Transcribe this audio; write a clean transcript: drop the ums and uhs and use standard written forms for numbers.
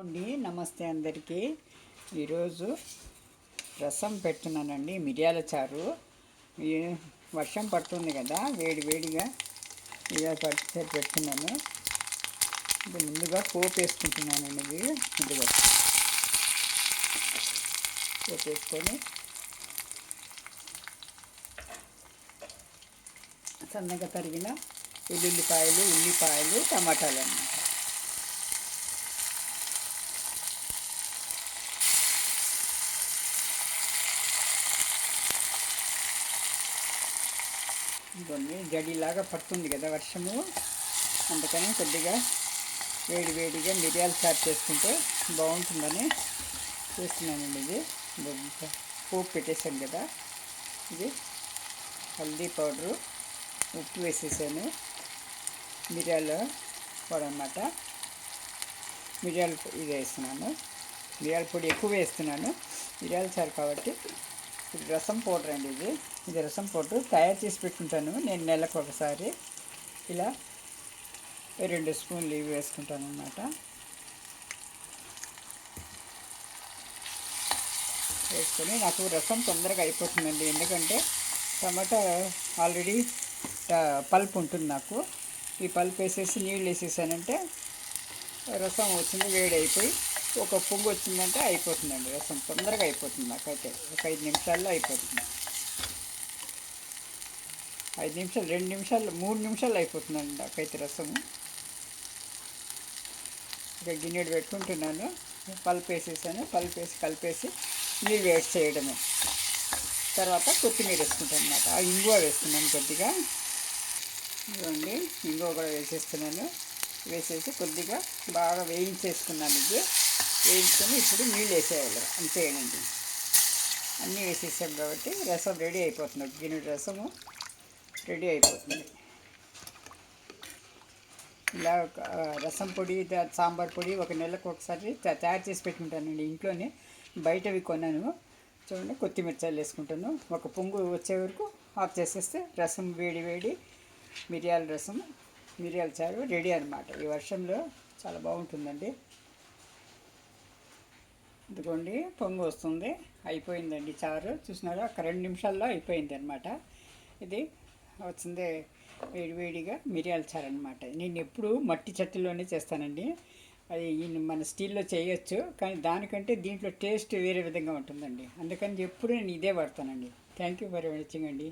అండి నమస్తే అందరికీ. ఈరోజు రసం పెడుతున్నానండి, మిరియాల చారు. వర్షం పడుతుంది కదా, వేడి వేడిగా ఇలా పెడుతున్నాను. ఇది ముందుగా పోపు వేసుకుంటున్నానండి. ఇదిగో పోపు వేసుకొని సన్నగా తరిగిన ఉల్లిపాయలు టమాటాలు అన్నమాట. ఇవన్నీ జడిలాగా పడుతుంది కదా వర్షము, అందుకని కొద్దిగా వేడిగా మిరియాలు చారు చేసుకుంటే బాగుంటుందని చేస్తున్నానండి. ఇది పోపు పెట్టేశాను కదా, ఇది హల్దీ పౌడరు, ఉప్పు వేసేసాను, మిరియాల పొడి అన్నమాట. ఇది వేస్తున్నాను, మిరియాల పొడి ఎక్కువ వేస్తున్నాను, మిరియాల చారు కాబట్టి. ఇది రసం పౌడర్ అండి. ఇది రసం పౌడర్ తయారు చేసి పెట్టుకుంటాను నేను నెలకు ఒకసారి. ఇలా 2 స్పూన్లు ఇవి వేసుకుంటాను అన్నమాట. వేసుకొని నాకు రసం తొందరగా అయిపోతుందండి, ఎందుకంటే టమాటా ఆల్రెడీ పల్ప్ ఉంటుంది నాకు. ఈ పల్ప్ వేసేసి నీళ్ళు వేసేసానంటే రసం వచ్చింది, వేడి అయిపోయి ఒక పొంగు వచ్చిందంటే అయిపోతుందండి. రసం తొందరగా అయిపోతుంది నాకైతే, ఒక 5 నిమిషాల్లో అయిపోతుంది. 5 నిమిషాలు, 2 నిమిషాలు, 3 నిమిషాలు అయిపోతుందండి నాకైతే రసము. ఇక గిన్నెడు పెట్టుకుంటున్నాను, పల్ప్ వేసేసాను. పల్ప్ వేసి కలిపేసి నీళ్ళు వేడి చేయడమే. తర్వాత కొత్తిమీర వేసుకుంటాను అన్నమాట. ఇంగువ వేస్తున్నాను కొద్దిగా. ఇదిగోండి ఇంగువ కూడా వేసేస్తున్నాను. వేసేసి కొద్దిగా బాగా వేయించేసుకున్నాను. ఇది వేయించుకొని ఇప్పుడు నీళ్ళు వేసేయాలి, అంతేనండి. అన్నీ వేసేసాం కాబట్టి రసం రెడీ అయిపోతుంది. గిన్నె రసము రెడీ అయిపోతుంది. ఇలా రసం పొడి, సాంబార్ పొడి ఒక నెలకు ఒకసారి తయారు చేసి పెట్టుకుంటానండి ఇంట్లోనే. బయటవి కొన్నాను. చూడండి, కొత్తిమిర్చాలు వేసుకుంటాను. ఒక పొంగు వచ్చే వరకు ఆఫ్ చేసేస్తే రసం వేడి మిరియాల రసం, మిరియాల చారు రెడీ అనమాట. ఈ వర్షంలో చాలా బాగుంటుందండి. ఇదిగోండి పొంగు వస్తుంది, అయిపోయిందండి చారు. చూసినారా, ఒక 2 నిమిషాల్లో అయిపోయింది అనమాట. ఇది వచ్చిందే వేడిగా మిరియాల చారు అనమాట. నేను ఎప్పుడు మట్టి చట్టిలోనే చేస్తానండి. అది మన స్టీల్లో చేయొచ్చు, కానీ దానికంటే దీంట్లో టేస్ట్ వేరే విధంగా ఉంటుందండి. అందుకని ఎప్పుడు నేను ఇదే వాడతానండి. థ్యాంక్ యూ ఫర్ వాచింగ్ అండి.